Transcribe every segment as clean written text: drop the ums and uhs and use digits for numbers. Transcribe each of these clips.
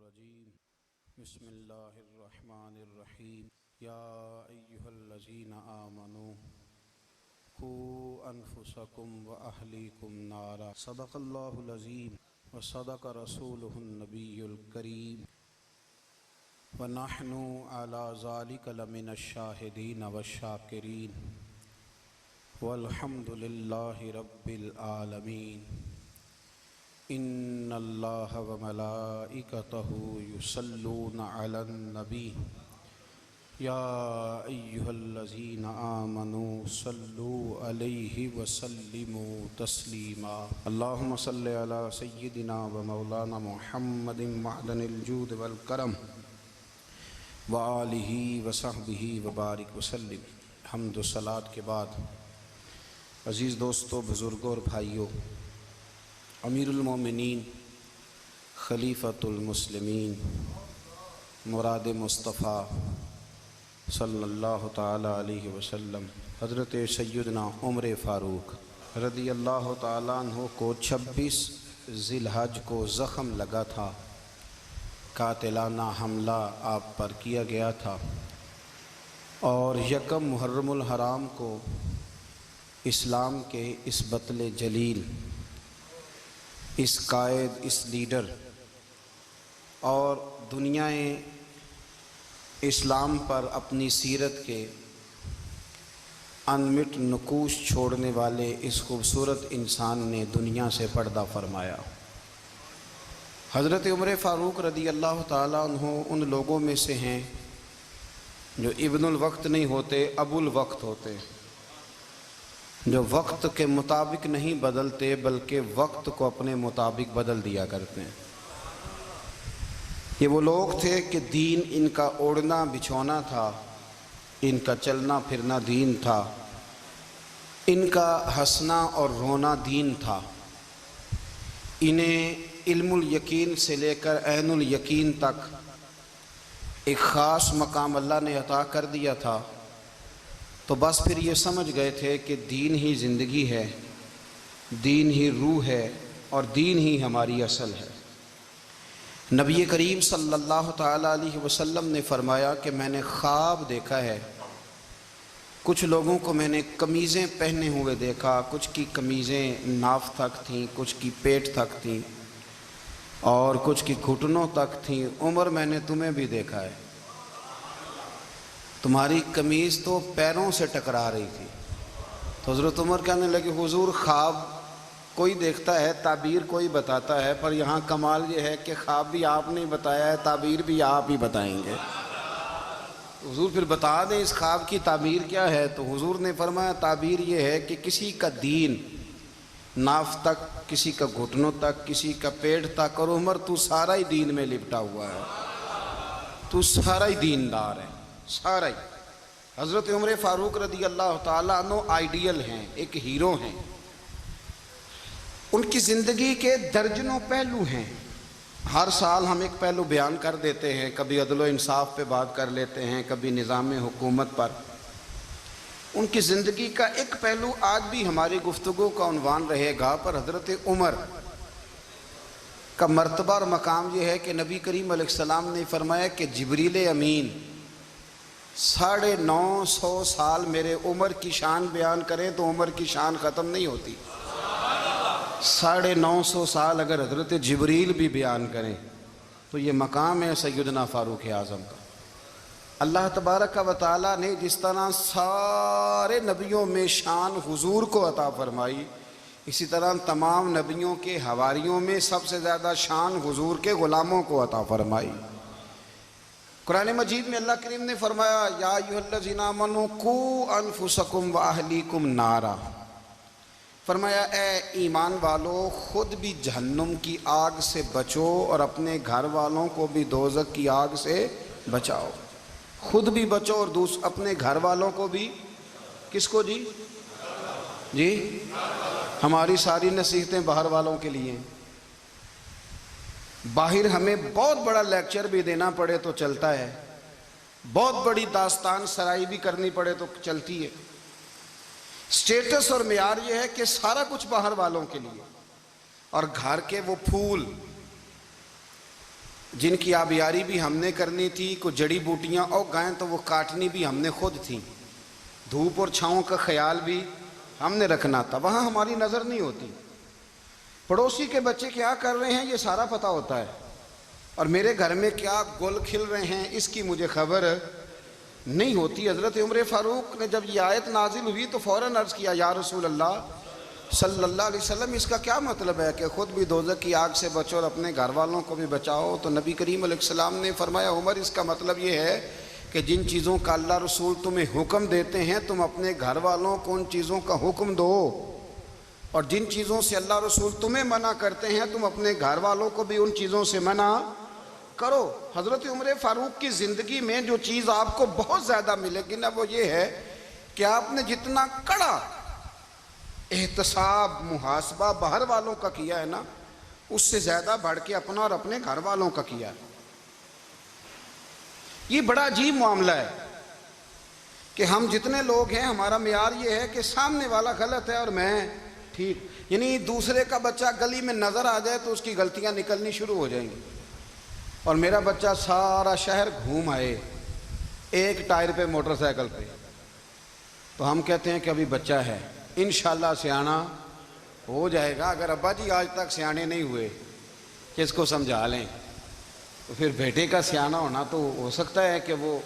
الرجیم بسم اللہ الرحمن الرحیم یا ایہا الذین آمنوا قوا انفسکم واہلیکم نارا صدق اللہ العظیم وصدق رسولہ النبی الکریم ونحن علی ذلک لمن الشاہدین والشاکرین والحمد للہ رب العالمین ان اللہ وملائکتہ یصلون علی النبی یا ایہا الذین آمنوا صلوا علیہ وسلموا تسلیما اللہم صلی علی سیدنا ومولانا محمد معدن الجود والکرم وآلہ وصحبہ وبارک وسلم۔ حمد و صلاۃ کے بعد عزیز دوستو، بزرگوں اور بھائیوں، امیر المومنین خلیفۃ المسلمین مراد مصطفیٰ صلی اللہ تعالی علیہ وسلم حضرت سیدنا عمر فاروق رضی اللہ تعالیٰ عنہ کو 26 ذی الحج کو زخم لگا تھا، قاتلانہ حملہ آپ پر کیا گیا تھا، اور 1 محرم الحرام کو اسلام کے اس بطل جلیل، اس قائد، اس لیڈر اور دنیا اسلام پر اپنی سیرت کے انمٹ نقوش چھوڑنے والے اس خوبصورت انسان نے دنیا سے پردہ فرمایا۔ حضرت عمر فاروق رضی اللہ تعالیٰ عنہ ان لوگوں میں سے ہیں جو ابن الوقت نہیں ہوتے، ابو الوقت ہوتے، جو وقت کے مطابق نہیں بدلتے بلکہ وقت کو اپنے مطابق بدل دیا کرتے ہیں۔ یہ وہ لوگ تھے کہ دین ان کا اوڑھنا بچھونا تھا، ان کا چلنا پھرنا دین تھا، ان کا ہنسنا اور رونا دین تھا۔ انہیں علم الیقین سے لے کر عین الیقین تک ایک خاص مقام اللہ نے عطا کر دیا تھا، تو بس پھر یہ سمجھ گئے تھے کہ دین ہی زندگی ہے، دین ہی روح ہے، اور دین ہی ہماری اصل ہے۔ نبی کریم صلی اللہ تعالیٰ علیہ وسلم نے فرمایا کہ میں نے خواب دیکھا ہے، کچھ لوگوں کو میں نے قمیضیں پہنے ہوئے دیکھا، کچھ کی قمیضیں ناف تک تھیں، کچھ کی پیٹ تک تھیں، اور کچھ کی گھٹنوں تک تھیں۔ عمر، میں نے تمہیں بھی دیکھا ہے، تمہاری قمیض تو پیروں سے ٹکرا رہی تھی۔ تو حضرت عمر کہنے لگے، حضور خواب کوئی دیکھتا ہے، تعبیر کوئی بتاتا ہے، پر یہاں کمال یہ ہے کہ خواب بھی آپ نے بتایا ہے، تعبیر بھی آپ ہی بتائیں گے۔ حضور پھر بتا دیں اس خواب کی تعبیر کیا ہے۔ تو حضور نے فرمایا تعبیر یہ ہے کہ کسی کا دین ناف تک، کسی کا گھٹنوں تک، کسی کا پیٹ تک، اور عمر تو سارا ہی دین میں لپٹا ہوا ہے، تو سارا ہی دیندار ہے، سارا ہی۔ حضرت عمر فاروق رضی اللہ تعالیٰ عنہ آئیڈیل ہیں، ایک ہیرو ہیں۔ ان کی زندگی کے درجنوں پہلو ہیں، ہر سال ہم ایک پہلو بیان کر دیتے ہیں، کبھی عدل و انصاف پہ بات کر لیتے ہیں، کبھی نظام حکومت پر۔ ان کی زندگی کا ایک پہلو آج بھی ہماری گفتگو کا عنوان رہے گا، پر حضرت عمر کا مرتبہ اور مقام یہ ہے کہ نبی کریم علیہ السلام نے فرمایا کہ جبریل امین 950 سال میرے عمر کی شان بیان کریں تو عمر کی شان ختم نہیں ہوتی۔ 950 سال اگر حضرت جبریل بھی بیان کریں تو یہ مقام ہے سیدنا فاروق اعظم کا۔ اللہ تبارک و تعالیٰ نے جس طرح سارے نبیوں میں شان حضور کو عطا فرمائی، اسی طرح تمام نبیوں کے حواریوں میں سب سے زیادہ شان حضور کے غلاموں کو عطا فرمائی۔ قرآن مجید میں اللہ کریم نے فرمایا یا ایھا الذین آمنوا قوا انفسکم واہلیکم نارا، فرمایا اے ایمان والو، خود بھی جہنم کی آگ سے بچو اور اپنے گھر والوں کو بھی دوزخ کی آگ سے بچاؤ۔ خود بھی بچو اور اپنے گھر والوں کو بھی۔ کس کو جی؟ جی ہماری ساری نصیحتیں باہر والوں کے لیے ہیں۔ باہر ہمیں بہت بڑا لیکچر بھی دینا پڑے تو چلتا ہے، بہت بڑی داستان سرائی بھی کرنی پڑے تو چلتی ہے۔ سٹیٹس اور معیار یہ ہے کہ سارا کچھ باہر والوں کے لیے، اور گھر کے وہ پھول جن کی آبیاری بھی ہم نے کرنی تھی، کچھ جڑی بوٹیاں اور گائیں تو وہ کاٹنی بھی ہم نے خود تھیں، دھوپ اور چھاؤں کا خیال بھی ہم نے رکھنا تھا، وہاں ہماری نظر نہیں ہوتی۔ پڑوسی کے بچے کیا کر رہے ہیں یہ سارا پتہ ہوتا ہے، اور میرے گھر میں کیا گل کھل رہے ہیں اس کی مجھے خبر نہیں ہوتی۔ حضرت عمر فاروق نے جب یہ آیت نازل ہوئی تو فوراً عرض کیا، یا رسول اللہ صلی اللہ علیہ وسلم، اس کا کیا مطلب ہے کہ خود بھی دوزخ کی آگ سے بچو اور اپنے گھر والوں کو بھی بچاؤ؟ تو نبی کریم علیہ السلام نے فرمایا، عمر اس کا مطلب یہ ہے کہ جن چیزوں کا اللہ رسول تمہیں حکم دیتے ہیں تم اپنے گھر والوں کو ان چیزوں کا حکم دو، اور جن چیزوں سے اللہ رسول تمہیں منع کرتے ہیں تم اپنے گھر والوں کو بھی ان چیزوں سے منع کرو۔ حضرت عمر فاروق کی زندگی میں جو چیز آپ کو بہت زیادہ ملے گی نا، وہ یہ ہے کہ آپ نے جتنا کڑا احتساب محاسبہ باہر والوں کا کیا ہے نا، اس سے زیادہ بڑھ کے اپنا اور اپنے گھر والوں کا کیا ہے۔ یہ بڑا عجیب معاملہ ہے کہ ہم جتنے لوگ ہیں ہمارا معیار یہ ہے کہ سامنے والا غلط ہے اور میں ٹھیک، یعنی دوسرے کا بچہ گلی میں نظر آ جائے تو اس کی غلطیاں نکلنی شروع ہو جائیں گی، اور میرا بچہ سارا شہر گھوم آئے ایک ٹائر پہ موٹر سائیکل پہ، تو ہم کہتے ہیں کہ ابھی بچہ ہے، انشاءاللہ سیانا ہو جائے گا۔ اگر ابا جی آج تک سیانے نہیں ہوئے کہ اس کو سمجھا لیں، تو پھر بیٹے کا سیانا ہونا تو ہو سکتا ہے کہ وہ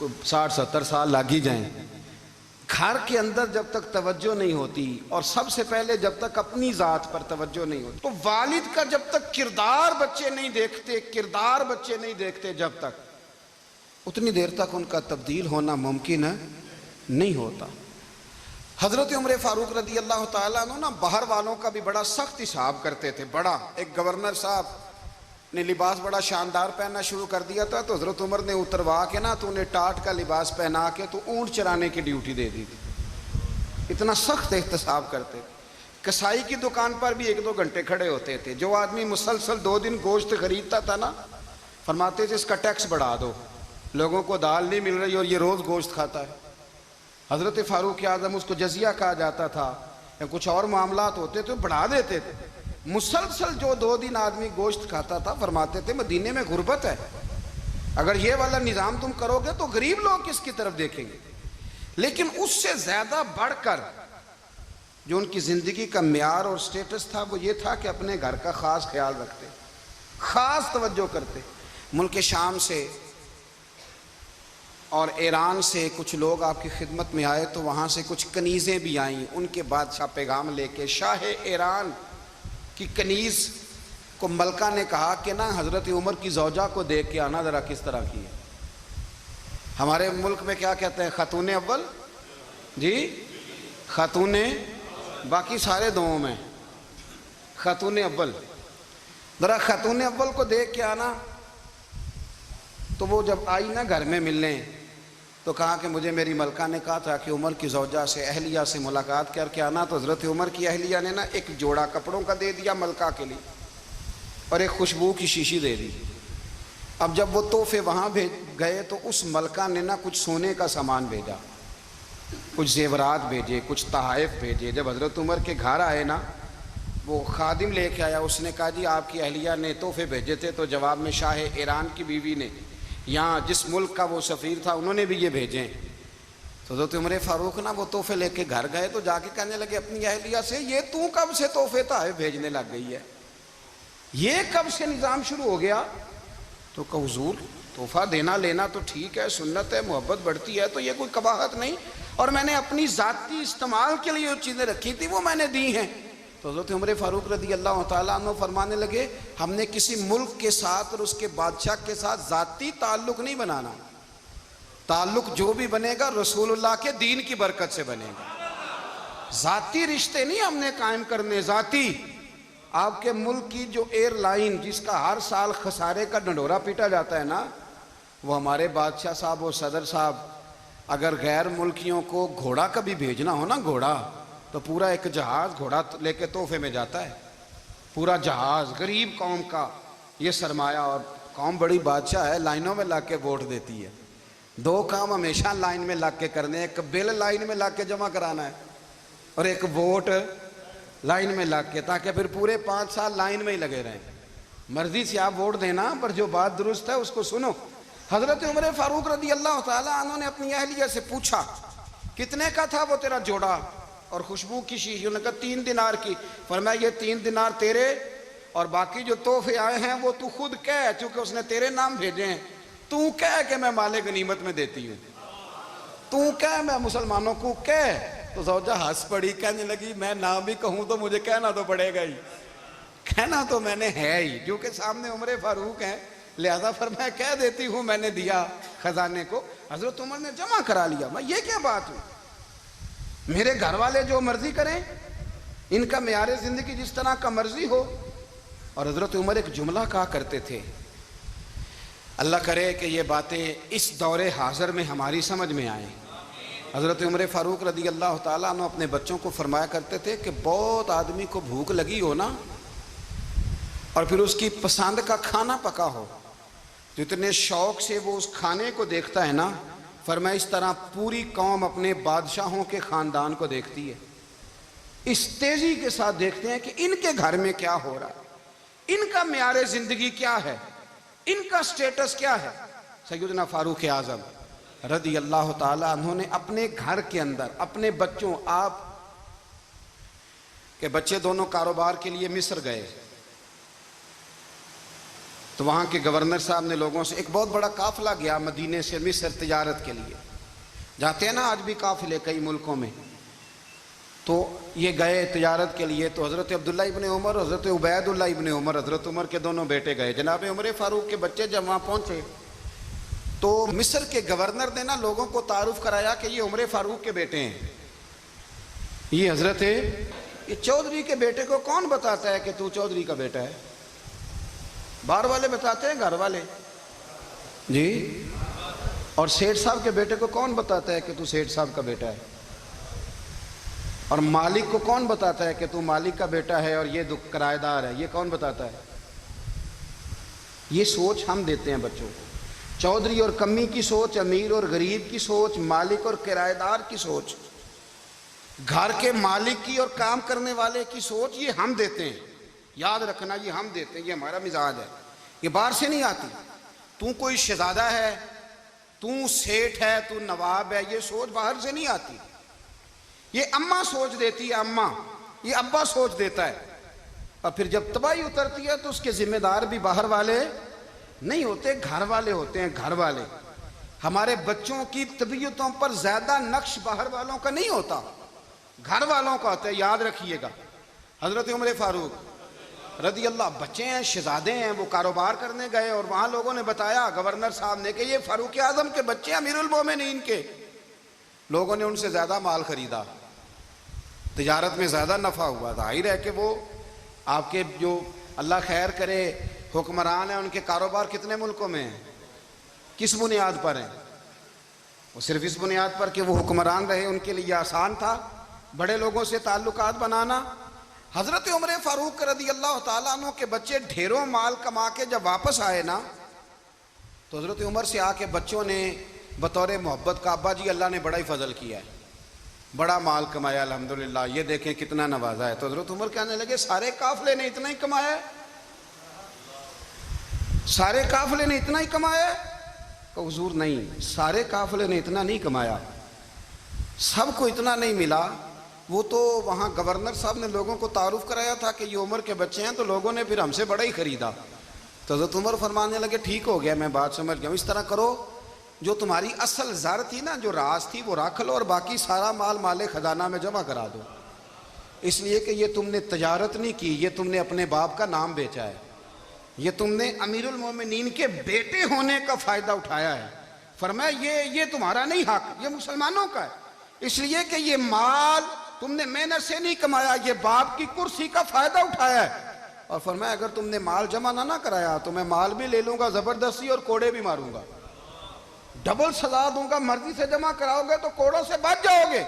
60-70 سال لگ ہی جائیں۔ گھر کے اندر جب تک توجہ نہیں ہوتی، اور سب سے پہلے جب تک اپنی ذات پر توجہ نہیں ہوتی، تو والد کا جب تک کردار بچے نہیں دیکھتے جب تک، اتنی دیر تک ان کا تبدیل ہونا ممکن نہیں ہوتا۔ حضرت عمر فاروق رضی اللہ تعالیٰ عنہ نا باہر والوں کا بھی بڑا سخت حساب کرتے تھے۔ بڑا ایک گورنر صاحب نے لباس بڑا شاندار پہننا شروع کر دیا تھا، تو حضرت عمر نے اتروا کے نا تو انہیں ٹاٹ کا لباس پہنا کے تو اونٹ چرانے کی ڈیوٹی دے دی تھی، اتنا سخت احتساب کرتے تھے۔ کسائی کی دکان پر بھی 1-2 گھنٹے کھڑے ہوتے تھے، جو آدمی مسلسل 2 دن گوشت خریدتا تھا نا، فرماتے تھے اس کا ٹیکس بڑھا دو، لوگوں کو دال نہیں مل رہی اور یہ روز گوشت کھاتا ہے۔ حضرت فاروق اعظم، اس کو جزیہ کہا جاتا تھا، یا کچھ اور معاملات ہوتے تو بڑھا دیتے تھے۔ مسلسل جو 2 دن آدمی گوشت کھاتا تھا، فرماتے تھے مدینے میں غربت ہے، اگر یہ والا نظام تم کرو گے تو غریب لوگ کس کی طرف دیکھیں گے۔ لیکن اس سے زیادہ بڑھ کر جو ان کی زندگی کا معیار اور سٹیٹس تھا وہ یہ تھا کہ اپنے گھر کا خاص خیال رکھتے، خاص توجہ کرتے۔ ملک شام سے اور ایران سے کچھ لوگ آپ کی خدمت میں آئے، تو وہاں سے کچھ کنیزیں بھی آئیں، ان کے بادشاہ پیغام لے کے۔ شاہ ایران کی کنیز کو ملکہ نے کہا کہ نا حضرت عمر کی زوجہ کو دیکھ کے آنا ذرا کس طرح کی ہے۔ ہمارے ملک میں کیا کہتے ہیں، خاتون اول، جی خاتون، باقی سارے دوؤں میں خاتون اول، ذرا خاتون اول کو دیکھ کے آنا۔ تو وہ جب آئی نا گھر میں ملنے، تو کہا کہ مجھے میری ملکہ نے کہا تھا کہ عمر کی زوجہ سے، اہلیہ سے ملاقات کر کے آنا۔ تو حضرت عمر کی اہلیہ نے نا ایک جوڑا کپڑوں کا دے دیا ملکہ کے لیے، اور ایک خوشبو کی شیشی دے دی۔ اب جب وہ تحفے وہاں بھیج گئے تو اس ملکہ نے نا کچھ سونے کا سامان بھیجا، کچھ زیورات بھیجے، کچھ تحائف بھیجے۔ جب حضرت عمر کے گھر آئے نا، وہ خادم لے کے آیا، اس نے کہا جی آپ کی اہلیہ نے تحفے بھیجے تھے، تو جواب میں شاہ ایران کی بیوی نے، یہاں جس ملک کا وہ سفیر تھا، انہوں نے بھی یہ بھیجے۔ تو حضرت عمر فاروق نا وہ تحفے لے کے گھر گئے، تو جا کے کہنے لگے اپنی اہلیہ سے، یہ تو کب سے تحفے تحائف بھیجنے لگ گئی ہے، یہ کب سے نظام شروع ہو گیا؟ تو کہ حضور تحفہ دینا لینا تو ٹھیک ہے، سنت ہے، محبت بڑھتی ہے، تو یہ کوئی قباحت نہیں، اور میں نے اپنی ذاتی استعمال کے لیے جو چیزیں رکھی تھی وہ میں نے دی ہیں۔ تو حضرت عمر فاروق رضی اللہ تعالیٰ عنہ فرمانے لگے، ہم نے کسی ملک کے ساتھ اور اس کے بادشاہ کے ساتھ ذاتی تعلق نہیں بنانا، تعلق جو بھی بنے گا رسول اللہ کے دین کی برکت سے بنے گا، ذاتی رشتے نہیں ہم نے قائم کرنے۔ ذاتی آپ کے ملک کی جو ایئر لائن جس کا ہر سال خسارے کا ڈنڈورا پیٹا جاتا ہے نا، وہ ہمارے بادشاہ صاحب اور صدر صاحب اگر غیر ملکیوں کو گھوڑا کبھی بھیجنا ہو نا، گھوڑا، تو پورا ایک جہاز گھوڑا لے کے تحفے میں جاتا ہے، پورا جہاز غریب قوم کا یہ سرمایہ، اور قوم بڑی بادشاہ ہے، لائنوں میں لگ کے ووٹ دیتی ہے۔ 2 کام ہمیشہ لائن میں لگ کے کرنے، ایک بل لائن میں لگ کے جمع کرانا ہے، اور ایک ووٹ لائن میں لگ کے، تاکہ پھر پورے 5 سال لائن میں ہی لگے رہیں۔ مرضی سے آپ ووٹ دینا، پر جو بات درست ہے اس کو سنو۔ حضرت عمر فاروق رضی اللہ تعالیٰ عنہ نے اپنی اہلیہ سے پوچھا کتنے کا تھا وہ تیرا جوڑا اور خوشبو کی شیشی؟ انہوں نے کہا 3 دینار کی۔ فرمایا یہ 3 دینار تیرے اور باقی جو تحفے آئے ہیں وہ تو خود کہہ، چونکہ اس نے تیرے نام بھیجے ہیں، تو کہہ کہ میں مال غنیمت میں دیتی ہوں، تو کہہ میں مسلمانوں کو کہہ۔ تو زوجہ ہنس پڑی، کہنے لگی میں نہ بھی کہوں تو مجھے کہنا تو پڑے گا ہی، کہنا تو میں نے ہے ہی، کیونکہ سامنے عمر فاروق ہیں، لہذا فرمایا کہہ دیتی ہوں میں نے دیا خزانے کو۔ حضرت عمر نے جمع کرا لیا۔ میں یہ کیا بات ہوں، میرے گھر والے جو مرضی کریں، ان کا معیار زندگی جس طرح کا مرضی ہو۔ اور حضرت عمر ایک جملہ کہا کرتے تھے، اللہ کرے کہ یہ باتیں اس دور حاضر میں ہماری سمجھ میں آئیں۔ حضرت عمر فاروق رضی اللہ تعالیٰ عنہ اپنے بچوں کو فرمایا کرتے تھے کہ بہت آدمی کو بھوک لگی ہو نا، اور پھر اس کی پسند کا کھانا پکا ہو تو اتنے شوق سے وہ اس کھانے کو دیکھتا ہے نا، فرمایا اس طرح پوری قوم اپنے بادشاہوں کے خاندان کو دیکھتی ہے، اس تیزی کے ساتھ دیکھتے ہیں کہ ان کے گھر میں کیا ہو رہا ہے، ان کا معیار زندگی کیا ہے، ان کا سٹیٹس کیا ہے۔ سیدنا فاروق اعظم رضی اللہ تعالیٰ عنہ نے اپنے گھر کے اندر اپنے بچوں، آپ کے بچے دونوں کاروبار کے لیے مصر گئے تو وہاں کے گورنر صاحب نے لوگوں سے، ایک بہت بڑا قافلہ گیا مدینے سے مصر تجارت کے لیے، جاتے ہیں نا آج بھی قافلے کئی ملکوں میں، تو یہ گئے تجارت کے لیے۔ تو حضرت عبداللہ ابن عمر، حضرت عبید اللہ ابن عمر، حضرت عمر کے دونوں بیٹے گئے۔ جناب عمر فاروق کے بچے جب وہاں پہنچے تو مصر کے گورنر نے نا لوگوں کو تعارف کرایا کہ یہ عمر فاروق کے بیٹے ہیں، یہ حضرت یہ چودھری کے بیٹے کو کون بتاتا ہے کہ تو چودھری کا بیٹا ہے؟ باہر والے بتاتے ہیں، گھر والے جی؟ اور سیٹھ صاحب کے بیٹے کو کون بتاتا ہے کہ تو سیٹھ صاحب کا بیٹا ہے؟ اور مالک کو کون بتاتا ہے کہ تو مالک کا بیٹا ہے اور یہ کرایہ دار ہے؟ یہ کون بتاتا ہے؟ یہ سوچ ہم دیتے ہیں بچوں کو، چودھری اور کمی کی سوچ، امیر اور غریب کی سوچ، مالک اور کرایہ دار کی سوچ، گھر کے مالک کی اور کام کرنے والے کی سوچ، یہ ہم دیتے ہیں۔ یاد رکھنا یہ ہم دیتے ہیں، یہ ہمارا مزاج ہے، یہ باہر سے نہیں آتی۔ تو کوئی شہزادہ ہے، تو سیٹھ ہے، تو نواب ہے، یہ سوچ باہر سے نہیں آتی، یہ اماں سوچ دیتی ہے، اماں، یہ ابا سوچ دیتا ہے۔ اور پھر جب تباہی اترتی ہے تو اس کے ذمہ دار بھی باہر والے نہیں ہوتے، گھر والے ہوتے ہیں، گھر والے۔ ہمارے بچوں کی طبیعتوں پر زیادہ نقش باہر والوں کا نہیں ہوتا، گھر والوں کا ہوتا ہے، یاد رکھیے گا۔ حضرت عمر فاروق رضی اللہ، بچے ہیں، شہزادے ہیں، وہ کاروبار کرنے گئے اور وہاں لوگوں نے بتایا گورنر صاحب نے کہ یہ فاروق اعظم کے بچے امیر المومنین کے۔ لوگوں نے ان سے زیادہ مال خریدا، تجارت میں زیادہ نفع ہوا، ظاہر ہے کہ وہ آپ کے جو اللہ خیر کرے حکمران ہیں، ان کے کاروبار کتنے ملکوں میں ہیں، کس بنیاد پر ہیں؟ وہ صرف اس بنیاد پر کہ وہ حکمران رہے، ان کے لیے آسان تھا بڑے لوگوں سے تعلقات بنانا۔ حضرت عمر فاروق رضی اللہ تعالیٰ عنہ کے بچے ڈھیروں مال کما کے جب واپس آئے نا تو حضرت عمر سے آ کے بچوں نے بطور محبت کا، ابا جی اللہ نے بڑا ہی فضل کیا ہے، بڑا مال کمایا الحمدللہ، یہ دیکھیں کتنا نوازا ہے۔ تو حضرت عمر کہنے لگے سارے قافلے نے اتنا ہی کمایا ہے؟ سارے قافلے نے اتنا ہی کمایا ہے؟ کہ حضور نہیں، سارے قافلے نے اتنا نہیں کمایا، سب کو اتنا نہیں ملا۔ وہ تو وہاں گورنر صاحب نے لوگوں کو تعارف کرایا تھا کہ یہ عمر کے بچے ہیں، تو لوگوں نے پھر ہم سے بڑا ہی خریدا۔ تو حضرت عمر فرمانے لگے ٹھیک ہو گیا، میں بات سمجھ گیا ہوں، اس طرح کرو جو تمہاری اصل زر تھی نا، جو راز تھی، وہ رکھ لو اور باقی سارا مال خزانہ میں جمع کرا دو، اس لیے کہ یہ تم نے تجارت نہیں کی، یہ تم نے اپنے باپ کا نام بیچا ہے، یہ تم نے امیر المومنین کے بیٹے ہونے کا فائدہ اٹھایا ہے۔ فرمایا یہ تمہارا نہیں حق، یہ مسلمانوں کا ہے، اس لیے کہ یہ مال تم نے محنت سے نہیں کمایا، یہ باپ کی کرسی کا فائدہ اٹھایا ہے۔ اور فرمایا اگر تم نے مال جمع نہ کرایا تو میں مال بھی لے لوں گا زبردستی اور کوڑے بھی ماروں گا، ڈبل سزا دوں گا، مرضی سے جمع کراؤ گے تو کوڑوں سے بچ جاؤ گے۔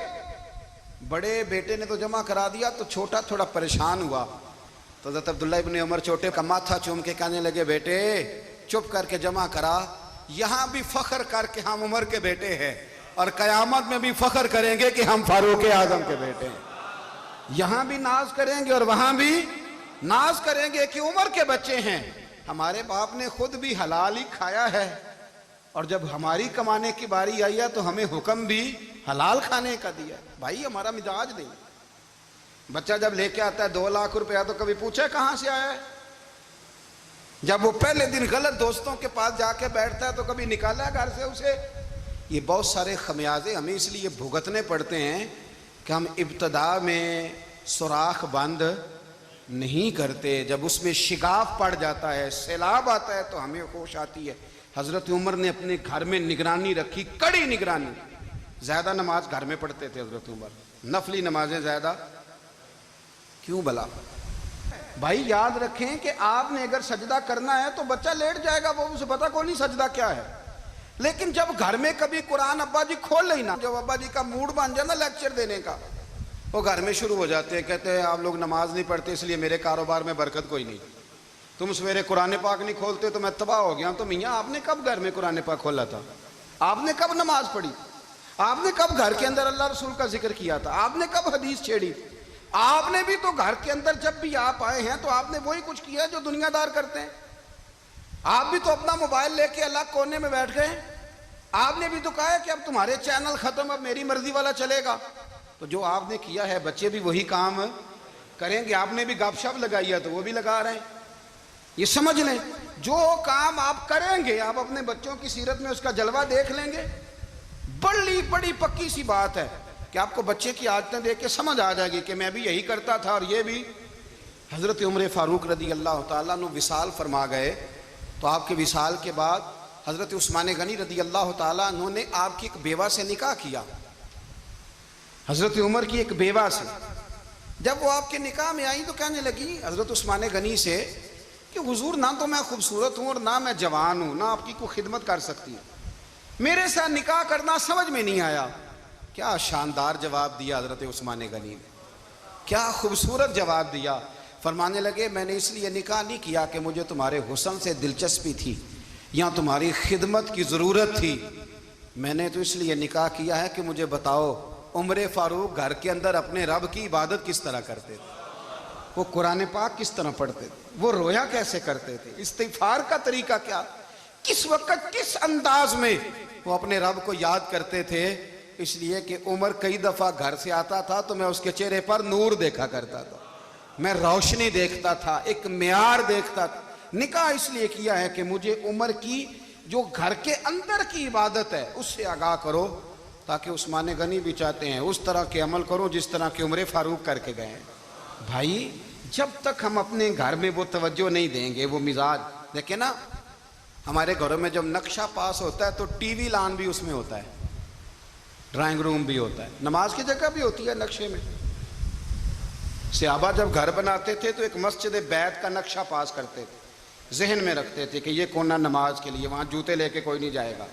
بڑے بیٹے نے تو جمع کرا دیا تو چھوٹا تھوڑا پریشان ہوا، تو حضرت عبداللہ ابن عمر چھوٹے کا ماتھا چوم کے کہنے لگے بیٹے چپ کر کے جمع کرا، یہاں بھی فخر کر کے ہم عمر کے بیٹے ہیں اور قیامت میں بھی فخر کریں گے کہ ہم فاروق اعظم کے بیٹے ہیں، یہاں بھی ناز کریں گے اور وہاں بھی ناز کریں گے کہ عمر کے بچے ہیں۔ ہمارے باپ نے خود بھی حلال ہی کھایا ہے، اور جب ہماری کمانے کی باری آئی ہے تو ہمیں حکم بھی حلال کھانے کا دیا ہے۔ بھائی ہمارا مزاج نہیں۔ بچہ جب لے کے آتا ہے 2 لاکھ روپیہ تو کبھی پوچھے کہاں سے آیا ہے؟ جب وہ پہلے دن غلط دوستوں کے پاس جا کے بیٹھتا ہے تو کبھی نکالا ہے گھر سے اسے؟ یہ بہت سارے خمیازے ہمیں اس لیے بھگتنے پڑتے ہیں کہ ہم ابتدا میں سوراخ بند نہیں کرتے، جب اس میں شگاف پڑ جاتا ہے، سیلاب آتا ہے تو ہمیں ہوش آتی ہے۔ حضرت عمر نے اپنے گھر میں نگرانی رکھی، کڑی نگرانی۔ زیادہ نماز گھر میں پڑھتے تھے حضرت عمر، نفلی نمازیں زیادہ کیوں بلا؟ بھائی یاد رکھیں کہ آپ نے اگر سجدہ کرنا ہے تو بچہ لیٹ جائے گا، وہ اسے پتا کوئی نہیں سجدہ کیا ہے۔ لیکن جب گھر میں کبھی قرآن ابا جی کھول لینا، جب ابا جی کا موڈ بن جائے نا لیکچر دینے کا، وہ گھر میں شروع ہو جاتے ہیں، کہتے ہیں آپ لوگ نماز نہیں پڑھتے اس لیے میرے کاروبار میں برکت کوئی نہیں، تم سویرے قرآن پاک نہیں کھولتے تو میں تباہ ہو گیا ہوں۔ تو میاں آپ نے کب گھر میں قرآن پاک کھولا تھا؟ آپ نے کب نماز پڑھی؟ آپ نے کب گھر کے اندر اللہ رسول کا ذکر کیا تھا؟ آپ نے کب حدیث چھیڑی؟ آپ نے بھی تو گھر کے اندر جب بھی آپ آئے ہیں تو آپ نے وہی کچھ کیا جو دنیا دار کرتے ہیں۔ آپ بھی تو اپنا موبائل لے کے الگ کونے میں بیٹھ گئے۔ آپ نے بھی تو کہا ہے کہ اب تمہارے چینل ختم، اب میری مرضی والا چلے گا۔ تو جو آپ نے کیا ہے بچے بھی وہی کام کریں گے۔ آپ نے بھی گپ شپ لگائی ہے تو وہ بھی لگا رہے ہیں۔ یہ سمجھ لیں جو کام آپ کریں گے آپ اپنے بچوں کی سیرت میں اس کا جلوہ دیکھ لیں گے۔ بڑی پکی سی بات ہے کہ آپ کو بچے کی عادتیں دیکھ کے سمجھ آ جائے گی کہ میں بھی یہی کرتا تھا اور یہ بھی۔ حضرت عمر فاروق رضی اللہ تعالیٰ عنہ وصال فرما گئے تو آپ کے وصال کے بعد حضرت عثمان غنی رضی اللہ تعالیٰ عنہ نے آپ کی ایک بیوہ سے نکاح کیا، حضرت عمر کی ایک بیوہ سے۔ جب وہ آپ کے نکاح میں آئی تو کہنے لگی حضرت عثمان غنی سے کہ حضور نہ تو میں خوبصورت ہوں اور نہ میں جوان ہوں، نہ آپ کی کوئی خدمت کر سکتی ہوں، میرے ساتھ نکاح کرنا سمجھ میں نہیں آیا۔ کیا شاندار جواب دیا حضرت عثمان غنی نے، کیا خوبصورت جواب دیا۔ فرمانے لگے میں نے اس لیے نکاح نہیں کیا کہ مجھے تمہارے حسن سے دلچسپی تھی یا تمہاری خدمت کی ضرورت تھی، میں نے تو اس لیے نکاح کیا ہے کہ مجھے بتاؤ عمر فاروق گھر کے اندر اپنے رب کی عبادت کس طرح کرتے تھے، وہ قرآن پاک کس طرح پڑھتے تھے، وہ رویا کیسے کرتے تھے، استغفار کا طریقہ کیا، کس وقت کس انداز میں وہ اپنے رب کو یاد کرتے تھے۔ اس لیے کہ عمر کئی دفعہ گھر سے آتا تھا تو میں اس کے چہرے پر نور دیکھا کرتا تھا، میں روشنی دیکھتا تھا، ایک معیار دیکھتا تھا۔ نکاح اس لیے کیا ہے کہ مجھے عمر کی جو گھر کے اندر کی عبادت ہے اس سے آگاہ کرو، تاکہ عثمان غنی بھی چاہتے ہیں اس طرح کے عمل کرو جس طرح کہ عمر فاروق کر کے گئے ہیں۔ بھائی جب تک ہم اپنے گھر میں وہ توجہ نہیں دیں گے، وہ مزاج دیکھیں نا، ہمارے گھروں میں جب نقشہ پاس ہوتا ہے تو ٹی وی لان بھی اس میں ہوتا ہے، ڈرائنگ روم بھی ہوتا ہے، نماز کی جگہ بھی ہوتی ہے نقشے میں۔ صحابہ جب گھر بناتے تھے تو ایک مسجد بیت کا نقشہ پاس کرتے تھے، ذہن میں رکھتے تھے کہ یہ کونا نماز کے لیے، وہاں جوتے لے کے کوئی نہیں جائے گا،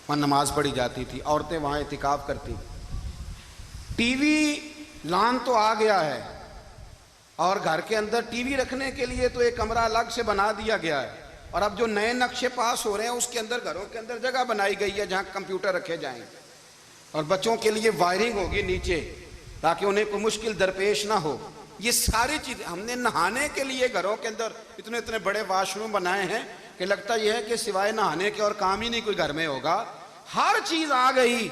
وہاں نماز پڑھی جاتی تھی، عورتیں وہاں اعتکاف کرتی۔ ٹی وی لان تو آ گیا ہے اور گھر کے اندر ٹی وی رکھنے کے لیے تو ایک کمرہ الگ سے بنا دیا گیا ہے، اور اب جو نئے نقشے پاس ہو رہے ہیں اس کے اندر گھروں کے اندر جگہ بنائی گئی ہے جہاں کمپیوٹر رکھے جائیں، اور بچوں کے لیے وائرنگ ہوگی نیچے تاکہ انہیں کوئی مشکل درپیش نہ ہو۔ یہ ساری چیزیں ہم نے نہانے کے لیے گھروں کے اندر اتنے بڑے واش روم بنائے ہیں کہ لگتا یہ ہے کہ سوائے نہانے کے اور کام ہی نہیں کوئی گھر میں ہوگا، ہر چیز آ گئی۔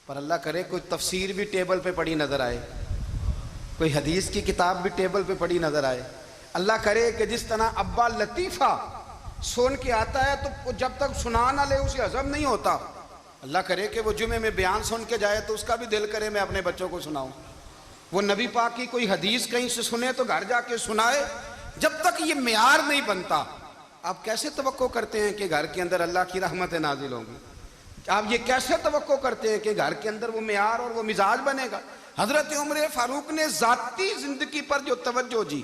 پر اللہ کرے کوئی تفسیر بھی ٹیبل پہ پڑی نظر آئے، کوئی حدیث کی کتاب بھی ٹیبل پہ پڑی نظر آئے۔ اللہ کرے کہ جس طرح ابا لطیفہ سن کے آتا ہے تو جب تک سنا نہ لے اسے ہضم نہیں ہوتا، اللہ کرے کہ وہ جمعے میں بیان سن کے جائے تو اس کا بھی دل کرے میں اپنے بچوں کو سناؤں، وہ نبی پاک کی کوئی حدیث کہیں سے سنے تو گھر جا کے سنائے۔ جب تک یہ معیار نہیں بنتا آپ کیسے توقع کرتے ہیں کہ گھر کے اندر اللہ کی رحمتیں نازل ہوں گی؟ آپ یہ کیسے توقع کرتے ہیں کہ گھر کے اندر وہ معیار اور وہ مزاج بنے گا؟ حضرت عمر فاروق نے ذاتی زندگی پر جو توجہ دی،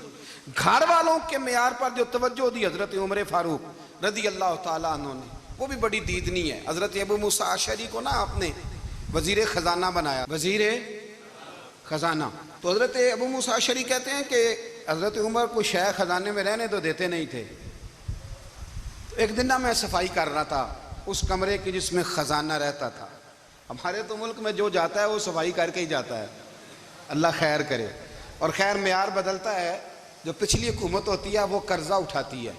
گھر والوں کے معیار پر جو توجہ دی حضرت عمر فاروق رضی اللہ تعالیٰ عنہ نے، وہ بھی بڑی دیدنی ہے۔ حضرت ابو موسیٰ اشعری کو نا آپ نے وزیر خزانہ بنایا، وزیر خزانہ، تو حضرت ابو موسیٰ اشعری کہتے ہیں کہ حضرت عمر کو شے خزانے میں رہنے تو دیتے نہیں تھے۔ ایک دن میں صفائی کر رہا تھا اس کمرے کی جس میں خزانہ رہتا تھا۔ ہمارے تو ملک میں جو جاتا ہے وہ صفائی کر کے ہی جاتا ہے، اللہ خیر کرے۔ اور خیر معیار بدلتا ہے، جو پچھلی حکومت ہوتی ہے وہ قرضہ اٹھاتی ہے،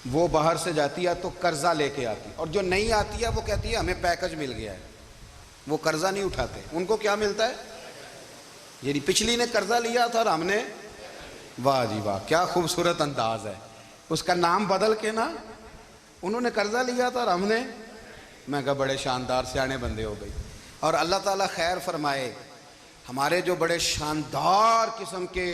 وہ باہر سے جاتی ہے تو قرضہ لے کے آتی، اور جو نہیں آتی ہے وہ کہتی ہے ہمیں پیکج مل گیا ہے. وہ قرضہ نہیں اٹھاتے، ان کو کیا ملتا ہے؟ یعنی پچھلی نے قرضہ لیا تھا اور ہم نے، واہ جی واہ کیا خوبصورت انداز ہے. اس کا نام بدل کے نا، انہوں نے قرضہ لیا تھا اور ہم نے، میں کہا بڑے شاندار سیانے بندے ہو گئی. اور اللہ تعالیٰ خیر فرمائے، ہمارے جو بڑے شاندار قسم کے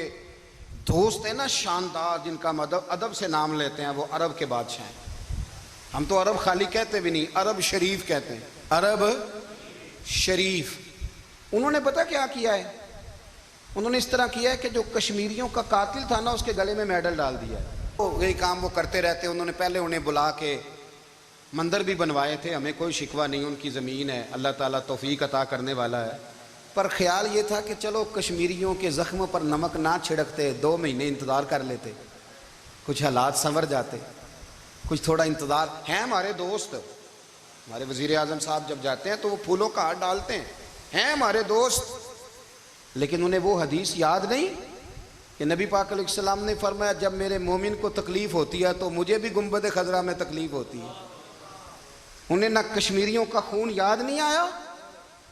دوست ہیں نا، شاندار، جن کا ادب سے نام لیتے ہیں، وہ عرب کے بادشاہ ہیں. ہم تو عرب خالی کہتے بھی نہیں، عرب شریف کہتے ہیں، عرب شریف. انہوں نے پتہ کیا کیا ہے؟ انہوں نے اس طرح کیا ہے کہ جو کشمیریوں کا قاتل تھا نا، اس کے گلے میں میڈل ڈال دیا ہے. یہی کام وہ کرتے رہتے. انہوں نے پہلے انہیں بلا کے مندر بھی بنوائے تھے، ہمیں کوئی شکوہ نہیں، ان کی زمین ہے، اللہ تعالیٰ توفیق عطا کرنے والا ہے. پر خیال یہ تھا کہ چلو کشمیریوں کے زخم پر نمک نہ چھڑکتے، 2 مہینے انتظار کر لیتے، کچھ حالات سنور جاتے، کچھ تھوڑا انتظار. ہیں ہمارے دوست، ہمارے وزیر اعظم صاحب جب جاتے ہیں تو وہ پھولوں کا ہار ڈالتے ہیں ہمارے دوست. لیکن انہیں وہ حدیث یاد نہیں کہ نبی پاک علیہ السلام نے فرمایا جب میرے مومن کو تکلیف ہوتی ہے تو مجھے بھی گنبد خضرا میں تکلیف ہوتی ہے. انہیں نہ کشمیریوں کا خون یاد نہیں آیا،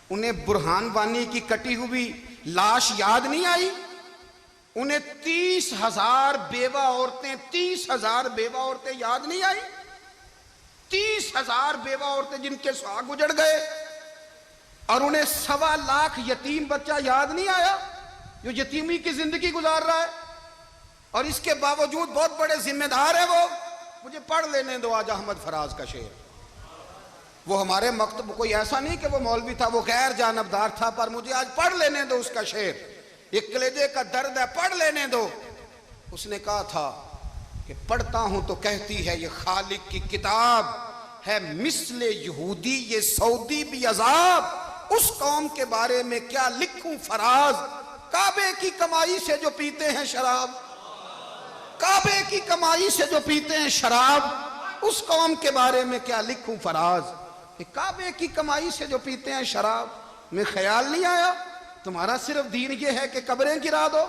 انہیں برہان وانی کی کٹی ہوئی لاش یاد نہیں آئی، انہیں 30,000 بیوہ عورتیں 30,000 بیوہ عورتیں یاد نہیں آئی، 30,000 بیوہ عورتیں جن کے سہاگ اجڑ گئے. اور انہیں 1.25 لاکھ یتیم بچہ یاد نہیں آیا جو یتیمی کی زندگی گزار رہا ہے. اور اس کے باوجود بہت بڑے ذمہ دار ہے وہ. مجھے پڑھ لینے دو آج احمد فراز کا شعر. وہ ہمارے مکتب کوئی ایسا نہیں کہ وہ مولوی تھا، وہ غیر جانبدار تھا، پر مجھے آج پڑھ لینے دو اس کا شعر. ایک کلیجے کا درد ہے، پڑھ لینے دو. اس نے کہا تھا کہ پڑھتا ہوں تو کہتی ہے یہ خالق کی کتاب ہے، مثل یہودی یہ سعودی بھی عذاب، اس قوم کے بارے میں کیا لکھوں فراز، کعبے کی کمائی سے جو پیتے ہیں شراب، کعبے کی کمائی سے جو پیتے ہیں شراب، اس قوم کے بارے میں کیا لکھوں فراز. کعبے کی کمائی سے جو پیتے ہیں شراب. میں خیال نہیں آیا تمہارا صرف دین یہ ہے کہ قبریں گرا دو،